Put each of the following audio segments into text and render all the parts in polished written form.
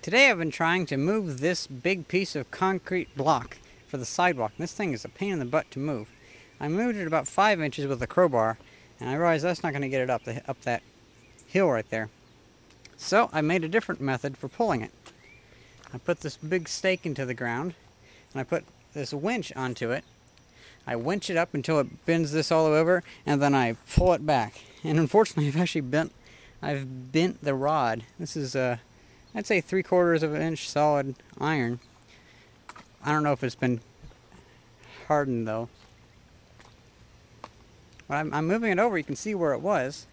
Today I've been trying to move this big piece of concrete block for the sidewalk. This thing is a pain in the butt to move. I moved it about 5 inches with a crowbar, and I realized that's not going to get it up that hill right there. So I made a different method for pulling it. I put this big stake into the ground, and I put this winch onto it. I winch it up until it bends this all over, and then I pull it back. And unfortunately, I've bent the rod. This is I'd say 3/4 of an inch solid iron. I don't know if it's been hardened though. But I'm moving it over. You can see where it was.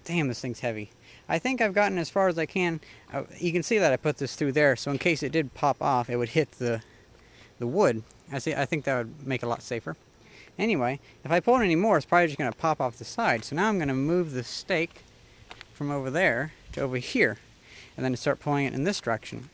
Damn, this thing's heavy. I think I've gotten as far as I can. You can see that I put this through there, so in case it did pop off, it would hit the wood. I think that would make it a lot safer. Anyway, if I pull it anymore, it's probably just going to pop off the side. So now I'm going to move the stake from over there to over here, and then start pulling it in this direction.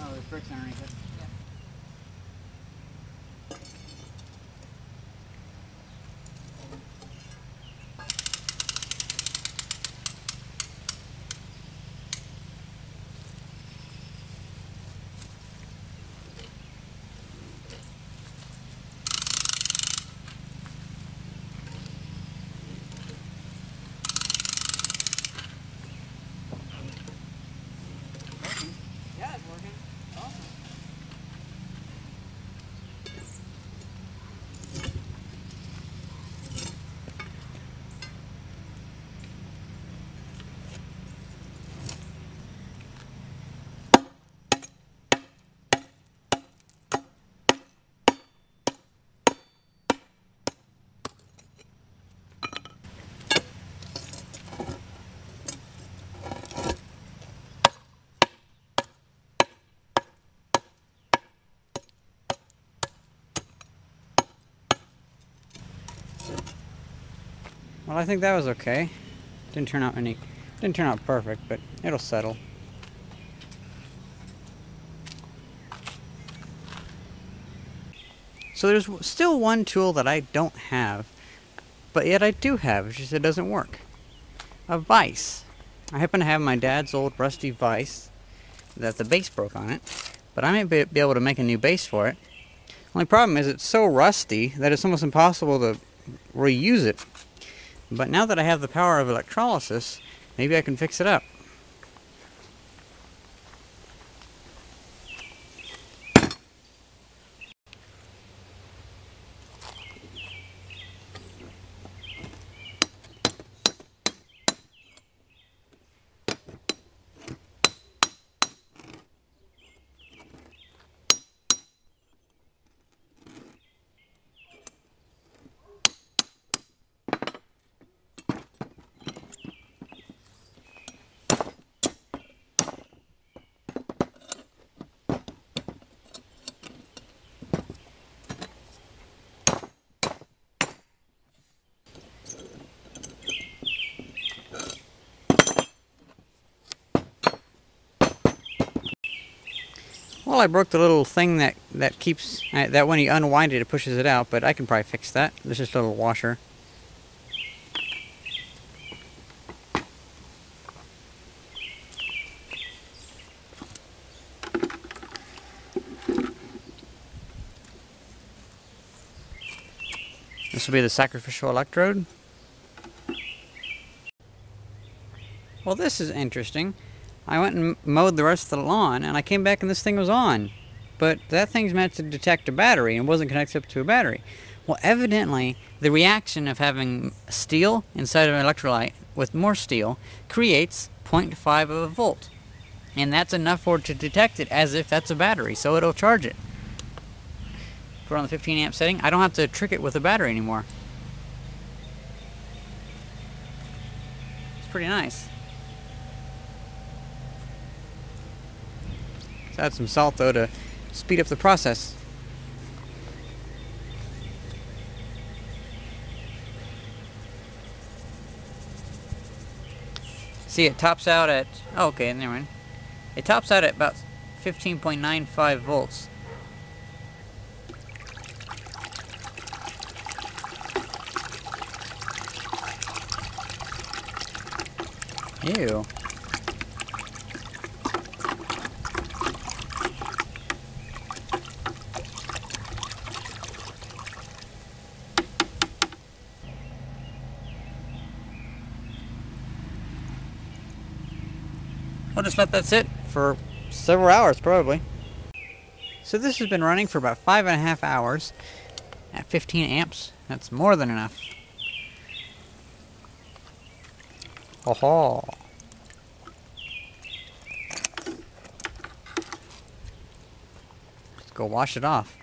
Oh, there's bricks underneath it. Yeah. Yeah, it's working. Awesome. Well, I think that was okay. Didn't turn out perfect, but it'll settle. So there's still one tool that I don't have, but yet I do have, it's just it doesn't work. A vise. I happen to have my dad's old rusty vise that the base broke on it, but I may be able to make a new base for it. Only problem is it's so rusty that it's almost impossible to reuse it. But now that I have the power of electrolysis, maybe I can fix it up. Well, I broke the little thing that keeps, that when you unwind it pushes it out, but I can probably fix that. There's just a little washer. This will be the sacrificial electrode. Well, this is interesting. I went and mowed the rest of the lawn, and I came back and this thing was on. but that thing's meant to detect a battery and wasn't connected up to a battery. Well, evidently, the reaction of having steel inside of an electrolyte with more steel creates 0.5 of a volt. And that's enough for it to detect it as if that's a battery, so it'll charge it. Put it on the 15 amp setting. I don't have to trick it with a battery anymore. It's pretty nice. Let's add some salt though to speed up the process. See, it tops out at, oh, okay, never mind. It tops out at about 15.95 volts. Ew. I'll just let that sit for several hours, probably. So this has been running for about 5.5 hours at 15 amps. That's more than enough. Oh-ho. Let's go wash it off.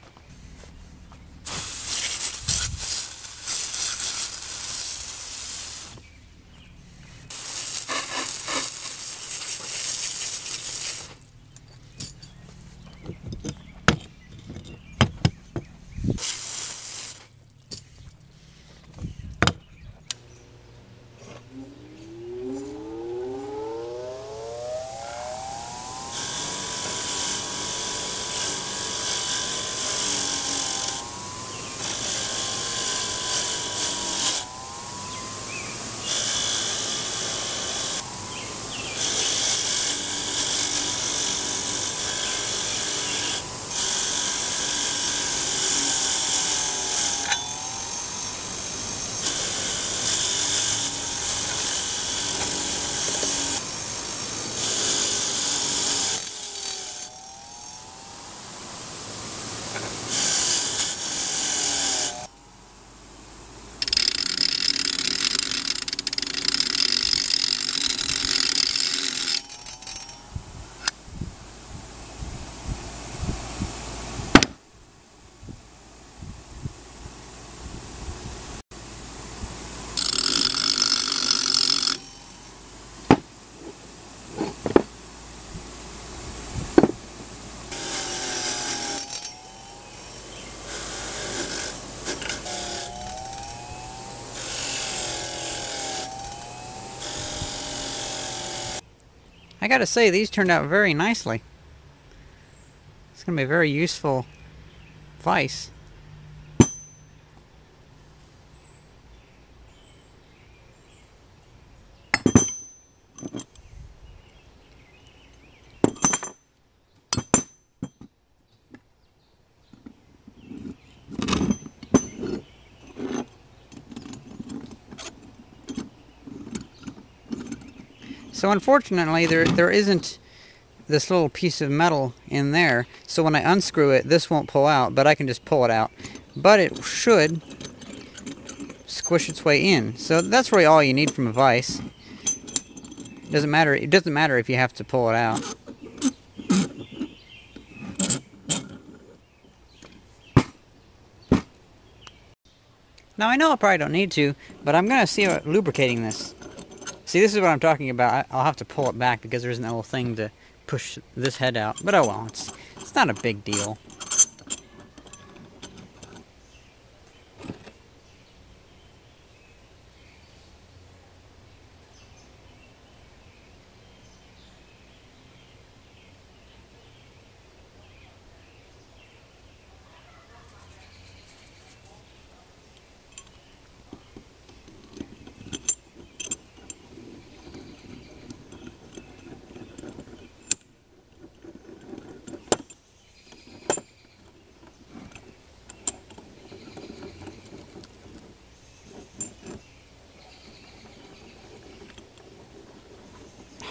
I gotta say, these turned out very nicely. It's gonna be a very useful vise. So unfortunately, there isn't this little piece of metal in there, so when I unscrew it, this won't pull out, but I can just pull it out. But it should squish its way in. So that's really all you need from a vise. It doesn't matter if you have to pull it out. Now I know I probably don't need to, but I'm gonna see about lubricating this. See, this is what I'm talking about. I'll have to pull it back because there isn't a little thing to push this head out. But oh well, it's not a big deal.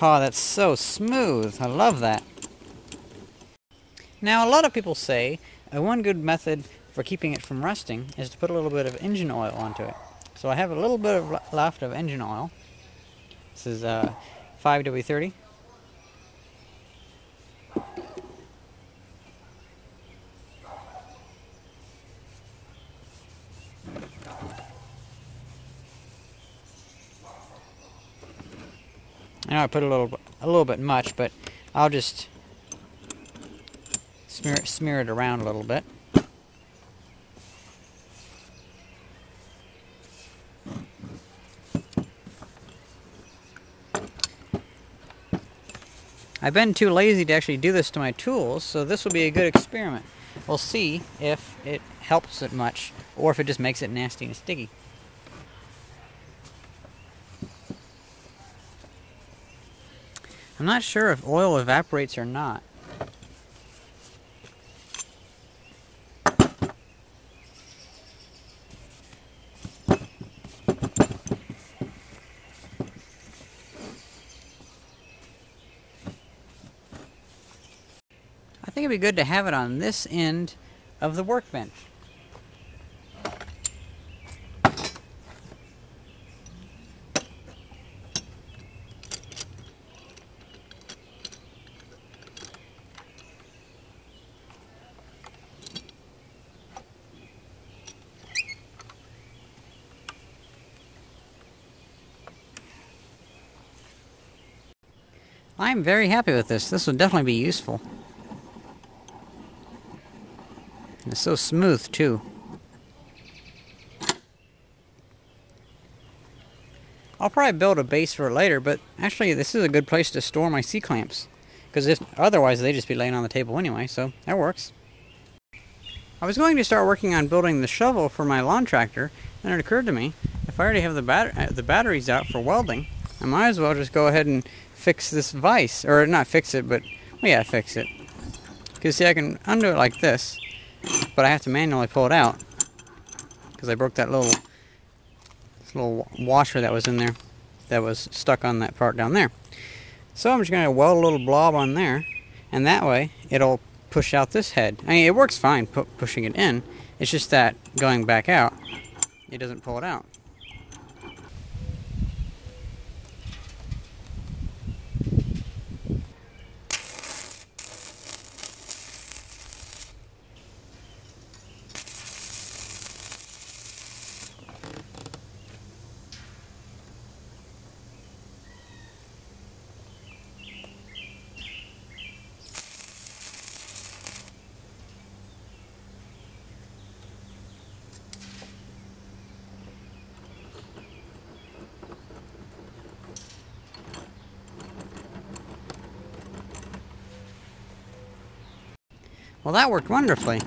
Oh, that's so smooth. I love that. Now, a lot of people say one good method for keeping it from rusting is to put a little bit of engine oil onto it. So I have a little bit of left of engine oil. This is 5W30. I know I put a little bit much, but I'll just smear it around a little bit. I've been too lazy to actually do this to my tools, so this will be a good experiment. We'll see if it helps it much, or if it just makes it nasty and sticky. I'm not sure if oil evaporates or not. I think it'd be good to have it on this end of the workbench. I'm very happy with this. This will definitely be useful. And it's so smooth too. I'll probably build a base for it later, but actually this is a good place to store my C-clamps. Because if otherwise they'd just be laying on the table anyway, so that works. I was going to start working on building the shovel for my lawn tractor, and it occurred to me, if I already have the batteries out for welding, I might as well just go ahead and fix this vise. Or not fix it, but, well, yeah, fix it. Because see, I can undo it like this, but I have to manually pull it out. Because I broke that little washer that was in there, that was stuck on that part down there. So I'm just going to weld a little blob on there, and that way it'll push out this head. I mean, it works fine pushing it in. It's just that going back out, it doesn't pull it out. Well, that worked wonderfully.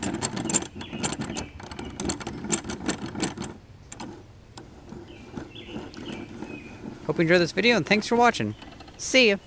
Hope you enjoyed this video, and thanks for watching. See ya!